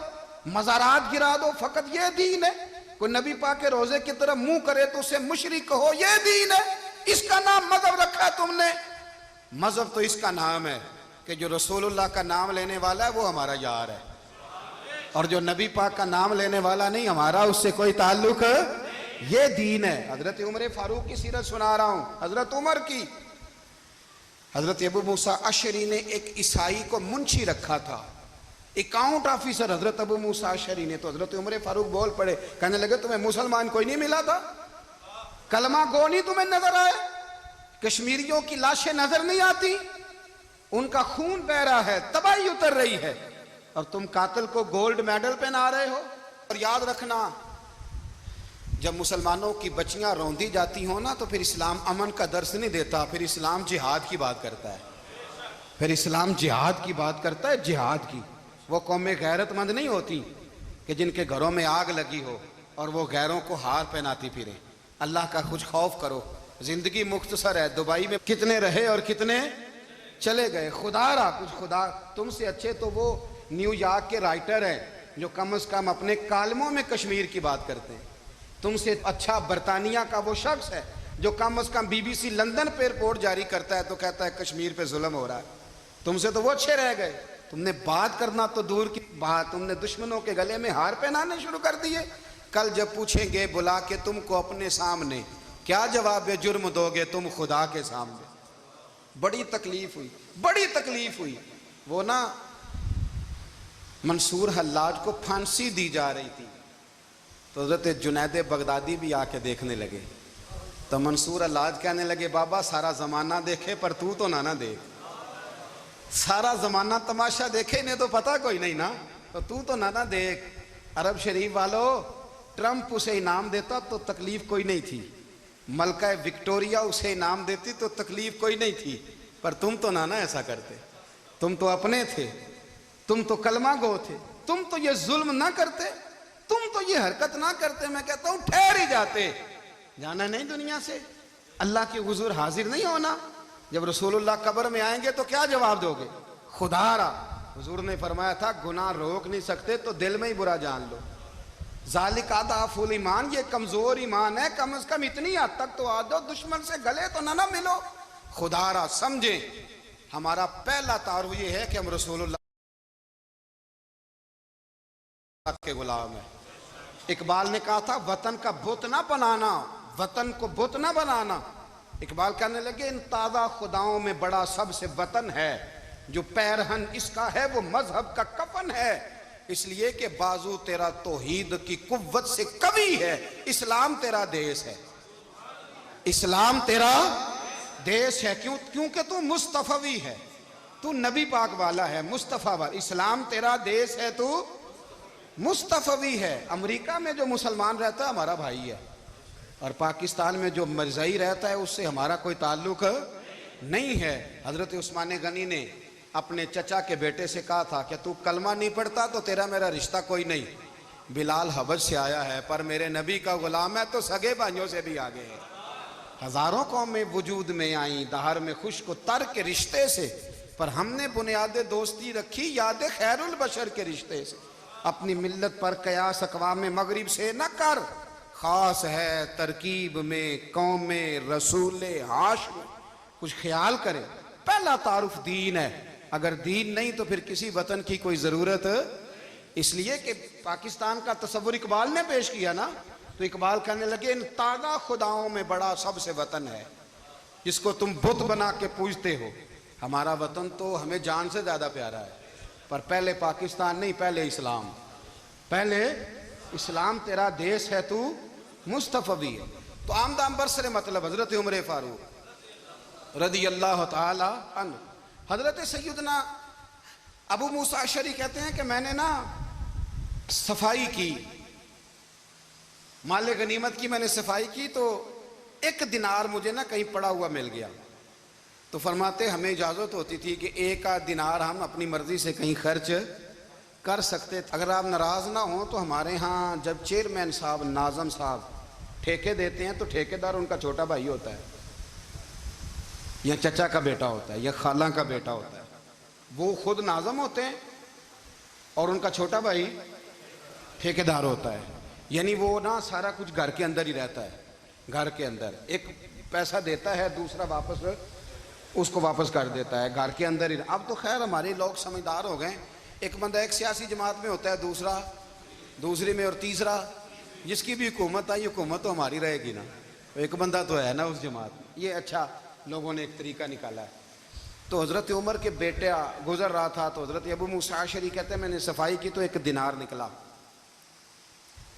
مزارات گرا دو، فقط یہ دین ہے؟ کوئی نبی پاک کے روزے کی طرف منہ کرے تو اسے مشرک کہو، یہ دین ہے؟ اس کا نام مذہب رکھا ہے تم نے. مذہب تو اس کا نام ہے کہ جو رسول اللہ کا نام لینے والا ہے وہ ہمارا یار ہے، اور جو نبی پاک کا نام لینے والا نہیں، ہمارا اس سے کوئی تعلق ہے. یہ دین ہے. حضرت عمر فاروق کی سیرت سنا رہا ہوں، حضرت عمر کی. حضرت ابو موسیٰ اشعری نے ایک عیسائی کو منشی رکھا تھا، اکاؤنٹ آفیسر حضرت ابو موسیٰ اشعری نے. تو حضرت عمر فاروق بول پڑے، کہنے لگے تمہیں مسلمان کوئی نہیں ملا تھا؟ کلمہ گو نہیں تمہیں نظر آئے؟ کشمیریوں کی لاشیں نظر نہیں آتی؟ ان کا خون بہ رہا ہے، تباہی اتر رہی ہے، اور تم قاتل کو گولڈ میڈل پہنا رہے ہو. اور یاد رکھنا، جب مسلمانوں کی بچیاں روندی جاتی ہوں نا تو پھر اسلام امن کا درس نہیں دیتا، پھر اسلام جہاد کی بات کرتا ہے. پھر اسلام جہاد کی بات کرتا ہے، جہاد کی. وہ قومیں غیرت مند نہیں ہوتی کہ جن کے گھروں میں آگ لگی ہو اور وہ غیروں کو ہار پہناتی پھریں. اللہ کا کچھ خوف کرو. زندگی مختصر ہے. دبئی میں کتنے رہے اور کتنے چلے گئے. خدا را کچھ خدا تم سے اچھے تو وہ نیو یارک کے رائٹر ہیں جو کم از کم اپنے کالموں میں کشمیر کی بات کرتے ہیں. تم سے اچھا برطانیہ کا وہ شخص ہے جو کم از کم BBC لندن پہ رپورٹ جاری کرتا ہے تو کہتا ہے کشمیر پہ ظلم ہو رہا ہے. تم سے تو وہ اچھے رہ گئے. تم نے بات کرنا تو دور کی بات، تم نے دشمنوں کے گلے میں ہار پہنانے شروع کر دیے. کل جب پوچھیں گے بلا کے تم کو اپنے سامنے، کیا جواب جرم دو گے تم خدا کے سامنے؟ بڑی تکلیف ہوئی، بڑی تکلیف ہوئی. وہ نا منصور حلاج کو پھانسی دی جا رہی تھی تو حضرت جنید بغدادی بھی آ کے دیکھنے لگے. تو منصور حلاج کہنے لگے بابا سارا زمانہ دیکھے پر تو نہ دیکھ. سارا زمانہ تماشا دیکھے انہیں تو پتہ کوئی نہیں نا، تو نہ دیکھ. عرب شریف والو، ٹرمپ اسے انعام دیتا تو تکلیف کوئی نہیں تھی، ملکہ وکٹوریا اسے انعام دیتی تو تکلیف کوئی نہیں تھی، پر تم تو نہ ایسا کرتے. تم تو اپنے تھے، تم تو کلمہ گو تھے، تم تو یہ ظلم نہ کرتے، تم تو یہ حرکت نہ کرتے. میں کہتا ہوں ٹھہر ہی جاتے. جانا نہیں دنیا سے، اللہ کے حضور حاضر نہیں ہونا. جب رسول اللہ قبر میں آئیں گے تو کیا جواب دو گے؟ خدا را حضور نے فرمایا تھا گناہ روک نہیں سکتے تو دل میں ہی برا جان لو. ذالک اضعف الایمان، یہ کمزور ایمان ہے، کم از کم اتنی حد تک تو آ جاؤ، دشمن سے گلے تو نہ ملو۔ خدا را سمجھیں، ہمارا پہلا تعارف یہ ہے کہ ہم رسول اللہ کے غلام ہیں۔ اقبال نے کہا تھا وطن کا بت نہ بنانا، وطن کو بت نہ بنانا۔ اقبال کہنے لگے ان تازہ خداؤں میں بڑا سب سے وطن ہے، جو پیرہن اس کا ہے وہ مذہب کا کفن ہے، اس لیے کہ بازو تیرا توحید کی قوت سے قوی ہے، اسلام تیرا دیس ہے، اسلام تیرا دیس ہے، کیونکہ تو مصطفی ہے، تو نبی پاک والا ہے، مصطفیٰ والا، اسلام تیرا دیس ہے، تو مصطفی ہے۔ امریکہ میں جو مسلمان رہتا ہے ہمارا بھائی ہے، اور پاکستان میں جو مرزائی رہتا ہے اس سے ہمارا کوئی تعلق نہیں ہے۔ حضرت عثمان غنی نے اپنے چچا کے بیٹے سے کہا تھا کہ تو کلمہ نہیں پڑھتا تو تیرا میرا رشتہ کوئی نہیں، بلال حبش سے آیا ہے پر میرے نبی کا غلام ہے تو سگے بھائیوں سے بھی آگے ہے۔ ہزاروں قومیں وجود میں آئیں دہر میں خوش کو تر کے رشتے سے، پر ہم نے بنیاد دوستی رکھی یاد خیر البشر کے رشتے سے۔ اپنی ملت پر قیاس اقوام مغرب سے نہ کر، خاص ہے ترکیب میں قوم رسول ہاشم، کچھ خیال کرے۔ پہلا تعارف دین ہے، اگر دین نہیں تو پھر کسی وطن کی کوئی ضرورت، اس لیے کہ پاکستان کا تصور اقبال نے پیش کیا نا، تو اقبال کہنے لگے ان تازہ خداؤں میں بڑا سب سے وطن ہے، جس کو تم بت بنا کے پوجتے ہو۔ ہمارا وطن تو ہمیں جان سے زیادہ پیارا ہے، پر پہلے پاکستان نہیں، پہلے اسلام، پہلے اسلام تیرا دیس ہے، تو مصطفی ہے۔ تو آمدہ برسر مطلب حضرت عمر فاروق رضی اللہ تعالی عنہ، حضرت سیدنا ابو موسیٰ اشعری کہتے ہیں کہ میں نے نا صفائی کی، مال غنیمت کی میں نے صفائی کی، تو ایک دینار مجھے نا کہیں پڑا ہوا مل گیا، تو فرماتے ہمیں اجازت ہوتی تھی کہ ایک دینار ہم اپنی مرضی سے کہیں خرچ کر سکتے تھے، اگر آپ ناراض نہ ہوں تو ہمارے ہاں جب چیئرمین صاحب ناظم صاحب ٹھیکے دیتے ہیں تو ٹھیکیدار ان کا چھوٹا بھائی ہوتا ہے، یا چچا کا بیٹا ہوتا ہے، یا خالہ کا بیٹا ہوتا ہے، وہ خود ناظم ہوتے ہیں اور ان کا چھوٹا بھائی ٹھیکیدار ہوتا ہے، یعنی وہ نا سارا کچھ گھر کے اندر ہی رہتا ہے، گھر کے اندر ایک پیسہ دیتا ہے دوسرا واپس اس کو واپس کر دیتا ہے، گھر کے اندر ہی۔ اب تو خیر ہمارے لوگ سمجھدار ہو گئے، ایک بندہ ایک سیاسی جماعت میں ہوتا ہے، دوسرا دوسری میں، اور تیسرا جس کی بھی حکومت آئی حکومت تو ہماری رہے گی نا، ایک بندہ تو ہے نا اس جماعت میں۔ یہ اچھا لوگوں نے ایک طریقہ نکالا ہے۔ تو حضرت عمر کے بیٹے گزر رہا تھا تو حضرت ابو موسیٰ اشعری کہتے ہیں میں نے صفائی کی تو ایک دینار نکلا،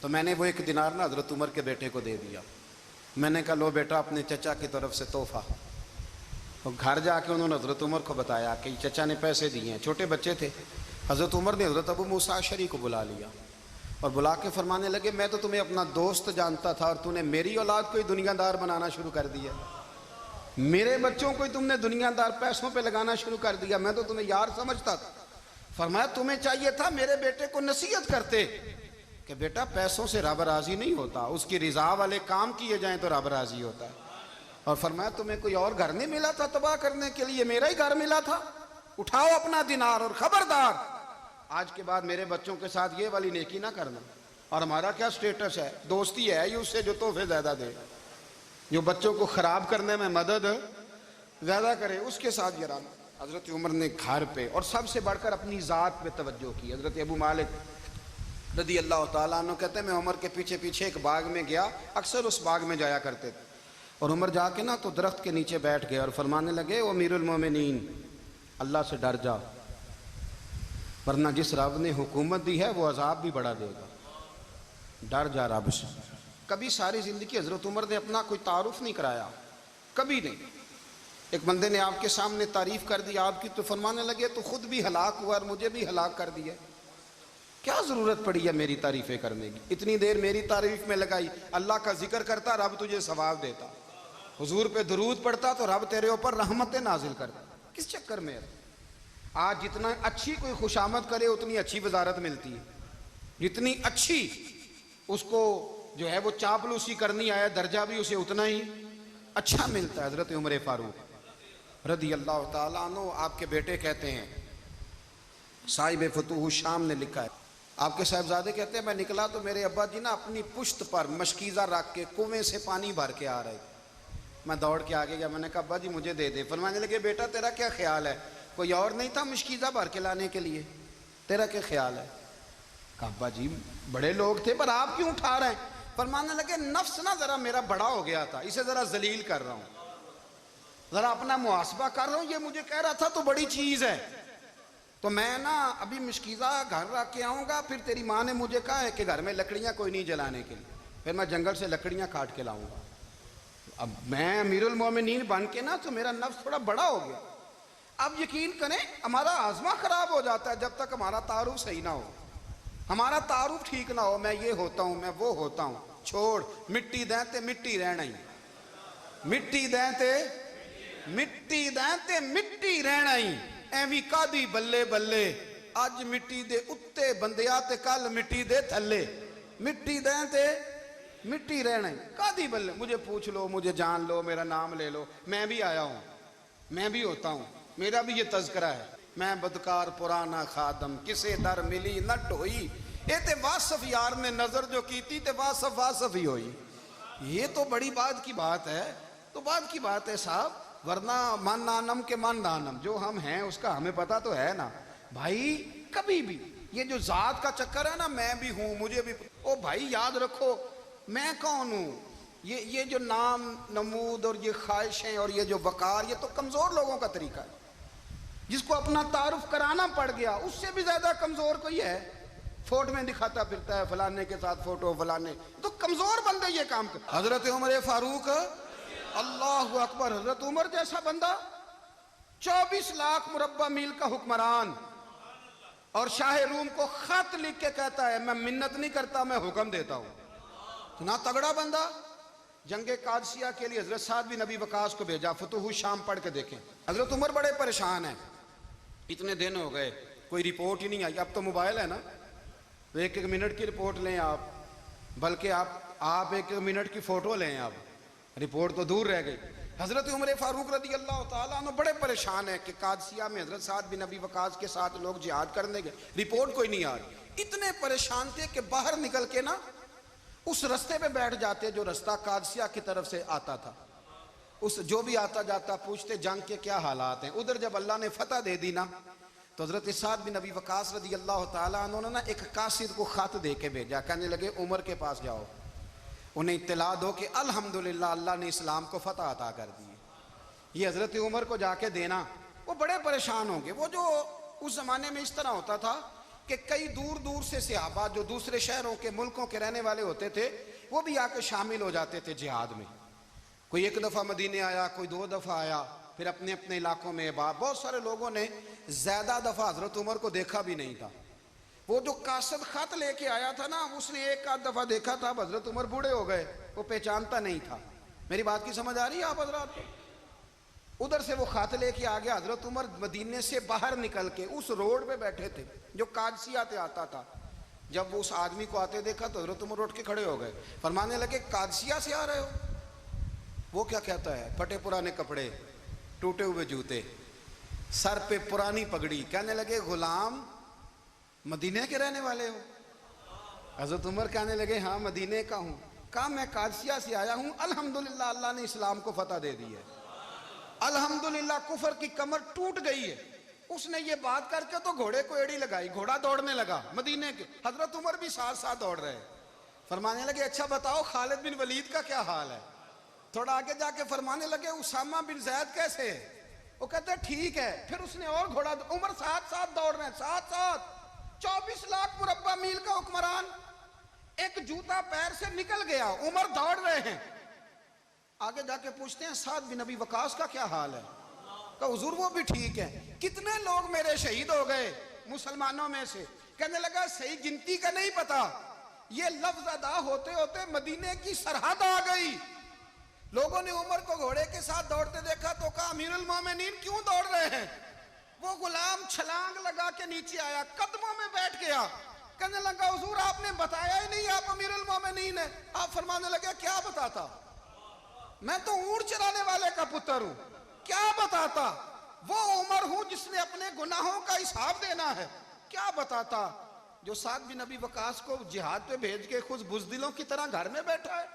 تو میں نے وہ ایک دینار نا حضرت عمر کے بیٹے کو دے دیا، میں نے کہا لو بیٹا اپنے چچا کی طرف سے تحفہ۔ تو گھر جا کے انہوں نے حضرت عمر کو بتایا کہ چچا نے پیسے دیے ہیں، چھوٹے بچے تھے۔ حضرت عمر نے حضرت ابو موسیٰ اشعری کو بلا لیا اور بلا کے فرمانے لگے میں تو تمہیں اپنا دوست جانتا تھا اور تو نے میری اولاد کو ہی دنیا دار بنانا شروع کر دیا، میرے بچوں کو ہی تم نے دنیا دار پیسوں پہ لگانا شروع کر دیا، میں تو تمہیں یار سمجھتا تھا۔ فرمایا تمہیں چاہیے تھا میرے بیٹے کو نصیحت کرتے کہ بیٹا پیسوں سے رب راضی نہیں ہوتا، اس کی رضا والے کام کیے جائیں تو رب راضی ہوتا ہے۔ اور فرمایا تمہیں کوئی اور گھر نہیں ملا تھا تباہ کرنے کے لیے، میرا ہی گھر ملا تھا، اٹھاؤ اپنا دینار اور خبردار آج کے بعد میرے بچوں کے ساتھ یہ والی نیکی نہ کرنا۔ اور ہمارا کیا سٹیٹس ہے، دوستی ہے ہی اس سے جو تحفے زیادہ دے، جو بچوں کو خراب کرنے میں مدد زیادہ کرے اس کے ساتھ یہ رہنا۔ حضرت عمر نے گھر پہ اور سب سے بڑھ کر اپنی ذات پہ توجہ کی۔ حضرت ابو مالک رضی اللہ تعالیٰ عنہ کہتے ہیں میں عمر کے پیچھے پیچھے ایک باغ میں گیا، اکثر اس باغ میں جایا کرتے تھے، اور عمر جا کے نا تو درخت کے نیچے بیٹھ گئے اور فرمانے لگے او امیر المومنین اللہ سے ڈر جا، ورنہ جس رب نے حکومت دی ہے وہ عذاب بھی بڑھا دے گا، ڈر جا رب سے۔ کبھی ساری زندگی حضرت عمر نے اپنا کوئی تعارف نہیں کرایا، کبھی نہیں۔ ایک بندے نے آپ کے سامنے تعریف کر دی آپ کی تو فرمانے لگے تو خود بھی ہلاک ہوا اور مجھے بھی ہلاک کر دیا، کیا ضرورت پڑی ہے میری تعریفیں کرنے کی، اتنی دیر میری تعریف میں لگائی، اللہ کا ذکر کرتا رب تجھے ثواب دیتا، حضور پہ درود پڑھتا تو رب تیرے اوپر رحمتیں نازل کرتا، کس چکر میں ہے؟ آج جتنا اچھی کوئی خوشامد کرے اتنی اچھی وزارت ملتی ہے، جتنی اچھی اس کو جو ہے وہ چاپلوسی کرنی آیا درجہ بھی اسے اتنا ہی اچھا ملتا ہے۔ حضرت عمر فاروق رضی اللہ تعالیٰ عنہ آپ کے بیٹے کہتے ہیں، صاحب فتوح الشام نے لکھا ہے آپ کے صاحبزادے کہتے ہیں میں نکلا تو میرے ابا جی نا اپنی پشت پر مشکیزہ رکھ کے کنویں سے پانی بھر کے آ رہے تھے. میں دوڑ کے آگے گیا, میں نے کہا ابا جی مجھے دے دے. فرمانے لگے بیٹا تیرا کیا خیال ہے, کوئی اور نہیں تھا مشکیزہ بھر کے لانے کے لیے, تیرا کیا خیال ہے؟ کہا ابا جی بڑے لوگ تھے پر آپ کیوں اٹھا رہے ہیں؟ فرمانے لگے نفس نا ذرا میرا بڑا ہو گیا تھا, اسے ذرا ذلیل کر رہا ہوں, ذرا اپنا محاسبہ کر رہا ہوں. یہ مجھے کہہ رہا تھا تو بڑی چیز ہے, تو میں نا ابھی مشکیزہ گھر رکھ کے آؤں گا, پھر تیری ماں نے مجھے کہا ہے کہ گھر میں لکڑیاں کوئی نہیں جلانے کے لیے, پھر میں جنگل سے لکڑیاں کاٹ کے لاؤں گا. اب میں امیر المومنین بن کے نا تو میرا نفس تھوڑا بڑا ہو گیا. اب یقین کریں ہمارا ہاضمہ خراب ہو جاتا ہے جب تک ہمارا تعارف صحیح نہ ہو, ہمارا تعارف ٹھیک نہ ہو. میں یہ ہوتا ہوں, میں وہ ہوتا ہوں, چھوڑ مٹی دیں تے مٹی رہنا ہی, مٹی دیں تے مٹی دیں تے مٹی رہنا ہی. ایویں کادی بلے بلے اج مٹی دے اتے بندیا تے کل مٹی دے تھلے, مٹی دیں تے مٹی رہنا ہی. کادی بلے, مجھے پوچھ لو, مجھے جان لو, میرا نام لے لو, میں بھی آیا ہوں, میں بھی ہوتا ہوں, میرا بھی یہ تذکرہ ہے. میں بدکار پرانا خادم کسے در ملی نہ ٹوئی, اے تے واصف یار نے نظر جو کی تھی تے واصف واصف ہی ہوئی. یہ تو بڑی بات کی بات ہے, تو بات کی بات ہے صاحب, ورنہ من نانم کے من نانم, جو ہم ہیں اس کا ہمیں پتہ تو ہے نا بھائی. کبھی بھی یہ جو ذات کا چکر ہے نا, میں بھی ہوں مجھے بھی, او بھائی یاد رکھو میں کون ہوں. یہ جو نام نمود اور یہ خواہشیں اور یہ جو وقار, یہ تو کمزور لوگوں کا طریقہ ہے. جس کو اپنا تعارف کرانا پڑ گیا اس سے بھی زیادہ کمزور کوئی ہے. فوٹو میں دکھاتا پھرتا ہے فلانے کے ساتھ فوٹو, فلانے تو کمزور بندے یہ کام کرتے. حضرت عمر فاروق اللہ اکبر, حضرت عمر جیسا بندہ 24 لاکھ مربع میل کا حکمران, اور شاہ روم کو خط لکھ کے کہتا ہے میں منت نہیں کرتا میں حکم دیتا ہوں. اتنا تگڑا بندہ. جنگ قادسیہ کے لیے حضرت سعد بن ابی وقاص کو بھیجا, فتوح الشام پڑھ کے دیکھیں. حضرت عمر بڑے پریشان ہیں, اتنے دن ہو گئے کوئی رپورٹ ہی نہیں آئی. اب تو موبائل ہے نا, ایک ایک منٹ کی رپورٹ لیں آپ, بلکہ آپ ایک ایک منٹ کی فوٹو لیں, آپ رپورٹ تو دور رہ گئی. حضرت عمر فاروق رضی اللہ تعالیٰ عنہ بڑے پریشان ہیں کہ قادسیہ میں حضرت سعد بن ابی وقاص کے ساتھ لوگ جہاد کرنے گئے, رپورٹ کوئی نہیں آ رہی. اتنے پریشان تھے کہ باہر نکل کے نا اس رستے پہ بیٹھ جاتے جو رستہ قادسیہ کی طرف سے آتا تھا. اس جو بھی آتا جاتا پوچھتے جنگ کے کیا حالات ہیں. ادھر جب اللہ نے فتح دے دی نا تو حضرت سعد بن ابی وقاص رضی اللہ تعالیٰ عنہ نے ایک قاصد کو خط دے کے بھیجا, کہنے لگے عمر کے پاس جاؤ, انہیں اطلاع دو کہ الحمدللہ اللہ نے اسلام کو فتح عطا کر دی. یہ حضرت عمر کو جا کے دینا. وہ بڑے پریشان ہوں گے. وہ جو اس زمانے میں اس طرح ہوتا تھا کہ کئی دور دور سے صحابہ جو دوسرے شہروں کے ملکوں کے رہنے والے ہوتے تھے وہ بھی آ کے شامل ہو جاتے تھے جہاد میں. کوئی ایک دفعہ مدینے آیا, کوئی 2 دفعہ آیا, پھر اپنے اپنے علاقوں میں. بہت سارے لوگوں نے زیادہ دفعہ حضرت عمر کو دیکھا بھی نہیں تھا. وہ جو قاصد خط لے کے آیا تھا نا, اس نے 1 دفعہ دیکھا تھا, حضرت عمر بوڑھے ہو گئے, وہ پہچانتا نہیں تھا. میری بات کی سمجھ آ رہی ہے آپ حضرات کو؟ ادھر سے وہ خط لے کے آ گیا. حضرت عمر مدینے سے باہر نکل کے اس روڈ پہ بیٹھے تھے جو قادسیہ سے آتا تھا. جب وہ اس آدمی کو آتے دیکھا تو حضرت عمر اٹھ کے کھڑے ہو گئے, فرمانے لگے قادسیہ سے آ رہے ہو؟ وہ کیا کہتا ہے, پھٹے پرانے کپڑے, ٹوٹے ہوئے جوتے, سر پہ پرانی پگڑی. کہنے لگے غلام مدینے کے رہنے والے ہو؟ حضرت عمر کہنے لگے ہاں مدینے کا ہوں. کہا میں قادسیہ سے آیا ہوں, الحمدللہ اللہ نے اسلام کو فتح دے دی ہے, الحمدللہ کفر کی کمر ٹوٹ گئی ہے. اس نے یہ بات کر کے تو گھوڑے کو ایڑی لگائی, گھوڑا دوڑنے لگا مدینے کے. حضرت عمر بھی ساتھ ساتھ دوڑ رہے. فرمانے لگے اچھا بتاؤ خالد بن ولید کا کیا حال ہے؟ تھوڑا آگے جا کے فرمانے لگے اسامہ بن زید کیسے ہے؟ وہ کہتے ہیں ٹھیک ہے. پھر اس نے اور گھوڑا, عمر ساتھ ساتھ دوڑ رہے ہیں, ساتھ ساتھ. 24 لاکھ مربع میل کا حکمران, ایک جوتا پیر سے نکل گیا, عمر دوڑ رہے ہیں. آگے جا کے پوچھتے ہیں سعد بن ابی وقاص کا کیا حال ہے؟ کہا حضور وہ بھی ٹھیک ہے. کتنے لوگ میرے شہید ہو گئے مسلمانوں میں سے؟ کہنے لگا صحیح گنتی کا نہیں پتا, یہ لفظ ادا ہوتے ہوتے مدینے کی سرحد آ گئی. لوگوں نے عمر کو گھوڑے کے ساتھ دوڑتے دیکھا تو کہا امیر المومنین کیوں دوڑ رہے ہیں؟ وہ غلام چھلانگ لگا کے نیچے آیا, قدموں میں بیٹھ گیا. کہنے لگا حضور آپ نے بتایا ہی نہیں آپ امیر المومنین ہیں. آپ فرمانے لگے کیا بتاتا, میں تو اونٹ چرانے والے کا پتر ہوں, کیا بتاتا؟ وہ عمر ہوں جس نے اپنے گناہوں کا حساب دینا ہے, کیا بتاتا؟ جو سعد بن ابی وقاص کو جہاد پہ بھیج کے خود بزدلوں کی طرح گھر میں بیٹھا ہے؟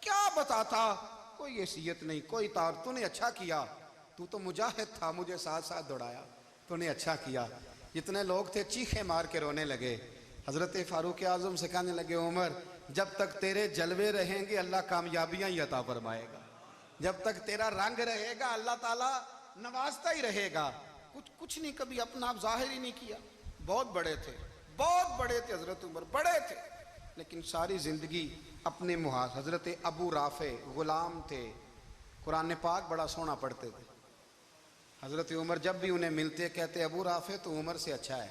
کیا بتاتا؟ کوئی حیثیت نہیں، کوئی تار. تو نے اچھا کیا، تو مجاہد تھا، مجھے ساتھ ساتھ دوڑایا، تو نے اچھا کیا. جتنے لوگ تھے چیخے مار کے رونے لگے. حضرت فاروق اعظم سے کہنے لگے عمر جب تک تیرے جلوے رہیں گے اللہ کامیابیاں ہی عطا فرمائے گا، جب تک تیرا رنگ رہے گا اللہ تعالیٰ نوازتا ہی رہے گا. کچھ نہیں، کبھی اپنا آپ ظاہر ہی نہیں کیا. بہت بڑے تھے، بہت بڑے تھے حضرت عمر، بڑے تھے، لیکن ساری زندگی اپنے محاذ. حضرت ابو رافع غلام تھے، قرآن پاک بڑا سونا پڑھتے تھے. حضرت عمر جب بھی انہیں ملتے کہتے ابو رافع تو عمر سے اچھا ہے،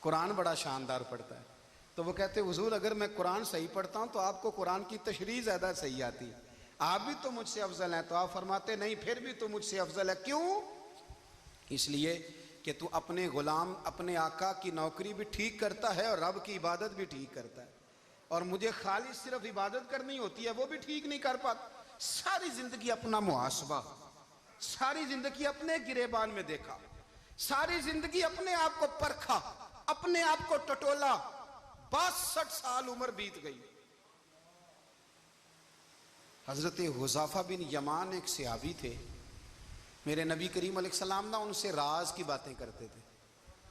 قرآن بڑا شاندار پڑھتا ہے. تو وہ کہتے حضور اگر میں قرآن صحیح پڑھتا ہوں تو آپ کو قرآن کی تشریح زیادہ صحیح آتی، آپ بھی تو مجھ سے افضل ہیں. تو آپ فرماتے نہیں پھر بھی تو مجھ سے افضل ہے. کیوں؟ اس لیے کہ تو اپنے غلام اپنے آقا کی نوکری بھی ٹھیک کرتا ہے اور رب کی عبادت بھی ٹھیک کرتا ہے، اور مجھے خالص صرف عبادت کرنی ہوتی ہے وہ بھی ٹھیک نہیں کر پاتا. ساری زندگی اپنا محاسبہ، ساری زندگی اپنے گریبان میں دیکھا، ساری زندگی اپنے آپ کو پرکھا، اپنے آپ کو ٹٹولا. 62 سال عمر بیت گئی. حضرت حذیفہ بن یمان ایک صحابی تھے، میرے نبی کریم علیہ السلام نہ ان سے راز کی باتیں کرتے تھے.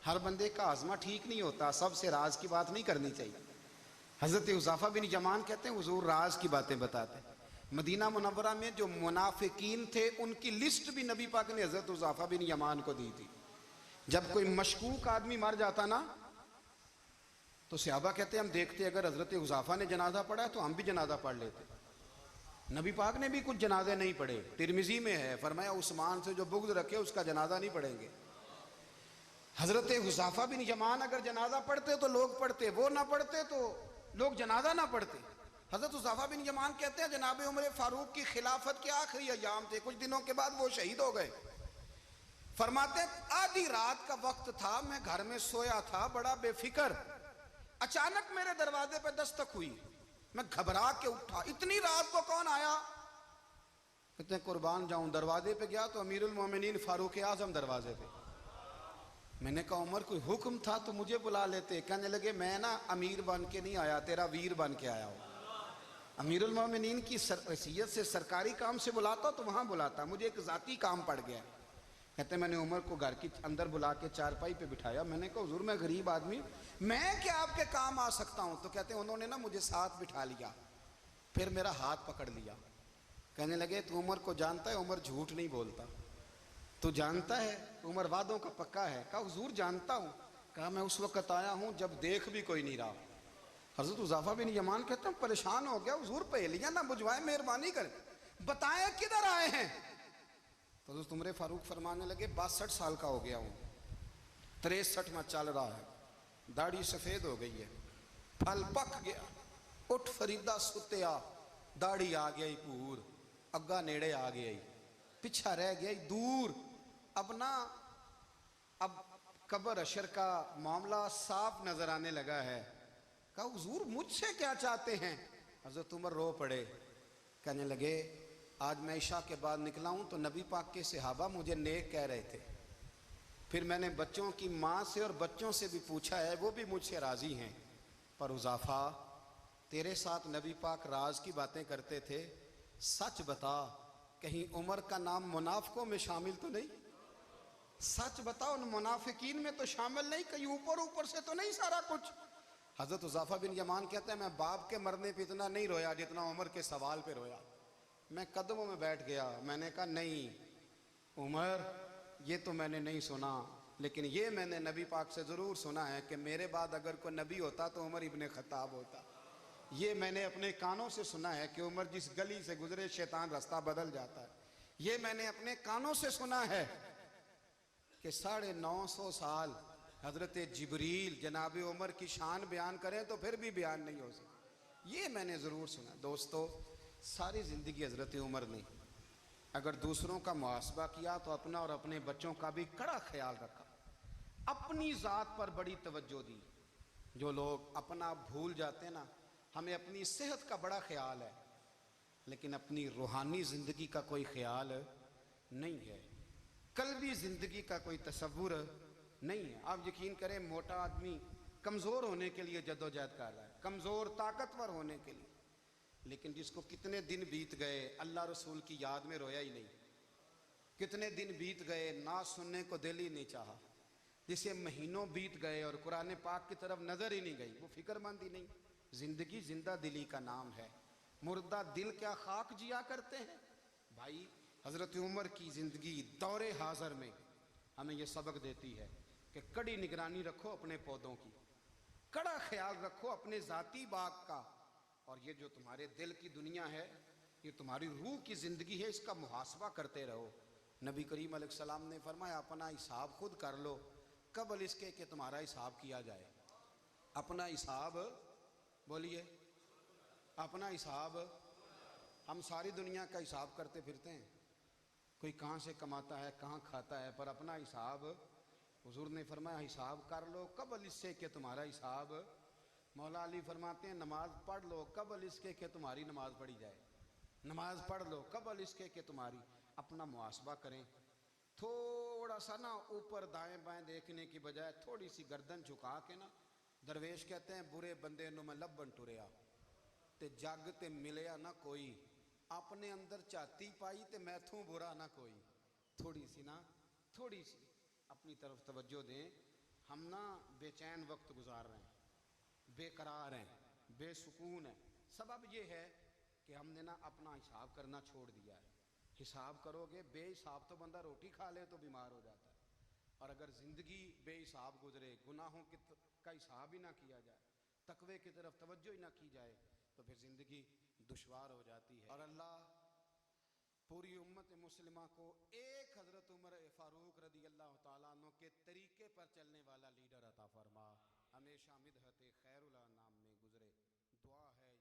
ہر بندے کا آزما ٹھیک نہیں ہوتا، سب سے راز کی بات نہیں کرنی چاہیے. حضرت حذیفہ بن یمان کہتے ہیں حضور راز کی باتیں بتاتے. مدینہ منورہ میں جو منافقین تھے ان کی لسٹ بھی نبی پاک نے حضرت حذیفہ بن یمان کو دی تھی. جب کوئی مشکوک آدمی مر جاتا نا تو صحابہ کہتے ہیں ہم دیکھتے اگر حضرت حذیفہ نے جنازہ پڑھا تو ہم بھی جنازہ پڑھ لیتے. نبی پاک نے بھی کچھ جنازے نہیں پڑھے. ترمذی میں ہے فرمایا عثمان سے جو بغض رکھے اس کا جنازہ نہیں پڑھیں گے. حضرت حذیفہ بن یمان اگر جنازہ پڑھتے تو لوگ پڑھتے، وہ نہ پڑھتے تو لوگ جنازہ نہ پڑھتے. حضرت حذیفہ بن یمان کہتے ہیں جناب عمر فاروق کی خلافت کے آخری ایام تھے، کچھ دنوں کے بعد وہ شہید ہو گئے. فرماتے آدھی رات کا وقت تھا، میں گھر میں سویا تھا بڑا بے فکر، اچانک میرے دروازے پہ دستک ہوئی، میں گھبرا کے اٹھا، اتنی رات کو کون آیا؟ کہتے ہیں قربان جاؤں دروازے پہ گیا تو امیر المومنین فاروق اعظم دروازے پہ. میں نے کہا عمر کوئی حکم تھا تو مجھے بلا لیتے. کہنے لگے میں نا امیر بن کے نہیں آیا، تیرا ویر بن کے آیا ہوں. امیر المومنین کی حیثیت سے سرکاری کام سے بلاتا تو وہاں بلاتا، مجھے ایک ذاتی کام پڑ گیا. کہتے میں نے عمر کو گھر کی اندر بلا کے چارپائی پہ بٹھایا. میں نے کہا حضور میں غریب آدمی میں کیا آپ کے کام آ سکتا ہوں؟ تو کہتے ہیں انہوں نے نا مجھے ساتھ بٹھا لیا، پھر میرا ہاتھ پکڑ لیا. کہنے لگے تو عمر کو جانتا ہے؟ عمر جھوٹ نہیں بولتا. تو جانتا ہے؟ عمر وعدوں کا پکا ہے. کہا حضور جانتا ہوں. کہا میں اس وقت آیا ہوں جب دیکھ بھی کوئی نہیں رہا. حضرت حذیفہ بن یمان کہتے ہیں پریشان ہو گیا، حضور پہلیاں نہ بجھوائے، مہربانی کریں بتائیں کدھر آئے ہیں. تو حضرت عمر فاروق فرمانے لگے 62 سال کا ہو گیا ہوں، 63 میں چل رہا ہے، داڑھی سفید ہو گئی ہے، پھل پک گیا، اٹھ فریدہ ستیا، داڑھی آ گئی پور، اگا نیڑے آ گئی، پچھا رہ گیا دور. اب قبر اشر کا معاملہ صاف نظر آنے لگا ہے. کہا حضور مجھ سے کیا چاہتے ہیں؟ حضرت عمر رو پڑے. کہنے لگے آج میں عشاء کے بعد نکلا ہوں تو نبی پاک کے صحابہ مجھے نیک کہہ رہے تھے، پھر میں نے بچوں کی ماں سے اور بچوں سے بھی پوچھا ہے، وہ بھی مجھ سے راضی ہیں. پر حذیفہ تیرے ساتھ نبی پاک راز کی باتیں کرتے تھے، سچ بتا کہیں عمر کا نام منافقوں میں شامل تو نہیں؟ سچ بتا ان منافقین میں تو شامل نہیں، کہیں اوپر اوپر سے تو نہیں سارا کچھ؟ حضرت حذیفہ بن یمان کہتے ہیں میں باپ کے مرنے پہ اتنا نہیں رویا جتنا عمر کے سوال پہ رویا. میں قدموں میں بیٹھ گیا. میں نے کہا نہیں عمر یہ تو میں نے نہیں سنا، لیکن یہ میں نے نبی پاک سے ضرور سنا ہے کہ میرے بعد اگر کوئی نبی ہوتا تو عمر ابن خطاب ہوتا. یہ میں نے اپنے کانوں سے سنا ہے کہ عمر جس گلی سے گزرے شیطان رستہ بدل جاتا ہے. یہ میں نے اپنے کانوں سے سنا ہے کہ 950 سال حضرت جبریل جناب عمر کی شان بیان کریں تو پھر بھی بیان نہیں ہو سکتا. یہ میں نے ضرور سنا. دوستو ساری زندگی حضرت عمر نے اگر دوسروں کا محاسبہ کیا تو اپنا اور اپنے بچوں کا بھی کڑا خیال رکھا، اپنی ذات پر بڑی توجہ دی. جو لوگ اپنا بھول جاتے ہیں نا، ہمیں اپنی صحت کا بڑا خیال ہے لیکن اپنی روحانی زندگی کا کوئی خیال نہیں ہے، قلبی زندگی کا کوئی تصور نہیں ہے. آپ یقین کریں موٹا آدمی کمزور ہونے کے لیے جدوجہد کر رہا ہے، کمزور طاقتور ہونے کے لیے، لیکن جس کو کتنے دن بیت گئے اللہ رسول کی یاد میں رویا ہی نہیں، کتنے دن بیت گئے نعت سننے کو دل ہی نہیں چاہا، جسے مہینوں بیت گئے اور قرآن پاک کی طرف نظر ہی نہیں گئی، وہ فکر مند ہی نہیں۔ زندگی زندہ دلی کا نام ہے، مردہ دل کیا خاک جیا کرتے ہیں۔ بھائی حضرت عمر کی زندگی دور حاضر میں ہمیں یہ سبق دیتی ہے کہ کڑی نگرانی رکھو اپنے پودوں کی، کڑا خیال رکھو اپنے ذاتی باغ کا، اور یہ جو تمہارے دل کی دنیا ہے، یہ تمہاری روح کی زندگی ہے، اس کا محاسبہ کرتے رہو۔ نبی کریم علیہ السلام نے فرمایا اپنا حساب خود کر لو قبل اس کے کہ تمہارا حساب کیا جائے۔ اپنا حساب بولیے، اپنا حساب۔ ہم ساری دنیا کا حساب کرتے پھرتے ہیں، کوئی کہاں سے کماتا ہے کہاں کھاتا ہے، پر اپنا حساب حضور نے فرمایا حساب کر لو قبل اس سے کہ تمہارا حساب۔ مولا علی فرماتے ہیں نماز پڑھ لو قبل اس کے کہ تمہاری نماز پڑھی جائے، نماز پڑھ لو قبل اس کے کہ تمہاری۔ اپنا محاسبہ کریں، تھوڑا سا نا اوپر دائیں بائیں دیکھنے کی بجائے تھوڑی سی گردن جھکا کے نا، درویش کہتے ہیں برے بندے نو میں لبن ٹریا تے جگ تے ملیا نہ کوئی، اپنے اندر چاتی پائی تے میں تھوں برا نہ کوئی۔ تھوڑی سی نا، تھوڑی سی اپنی طرف توجہ دیں۔ ہم نا بے چین وقت گزار رہے ہیں، بے قرار ہیں، بے سکون ہیں، سبب یہ ہے کہ ہم نے نا اپنا حساب کرنا چھوڑ دیا ہے۔ حساب کرو گے، بے حساب تو بندہ روٹی کھا لے تو بیمار ہو جاتا ہے، اور اگر زندگی بے حساب گزرے، گناہوں کا حساب ہی نہ کیا جائے، تقوی کی طرف توجہ ہی نہ کی جائے، تو پھر زندگی دشوار ہو جاتی ہے۔ اور اللہ پوری امت مسلمہ کو ایک حضرت عمر فاروق رضی اللہ تعالیٰ عنہ کے طریقے پر چلنے والا لیڈر عطا فرما، ہمیشہ مدحت خیر الانام میں گزرے۔ دعا ہے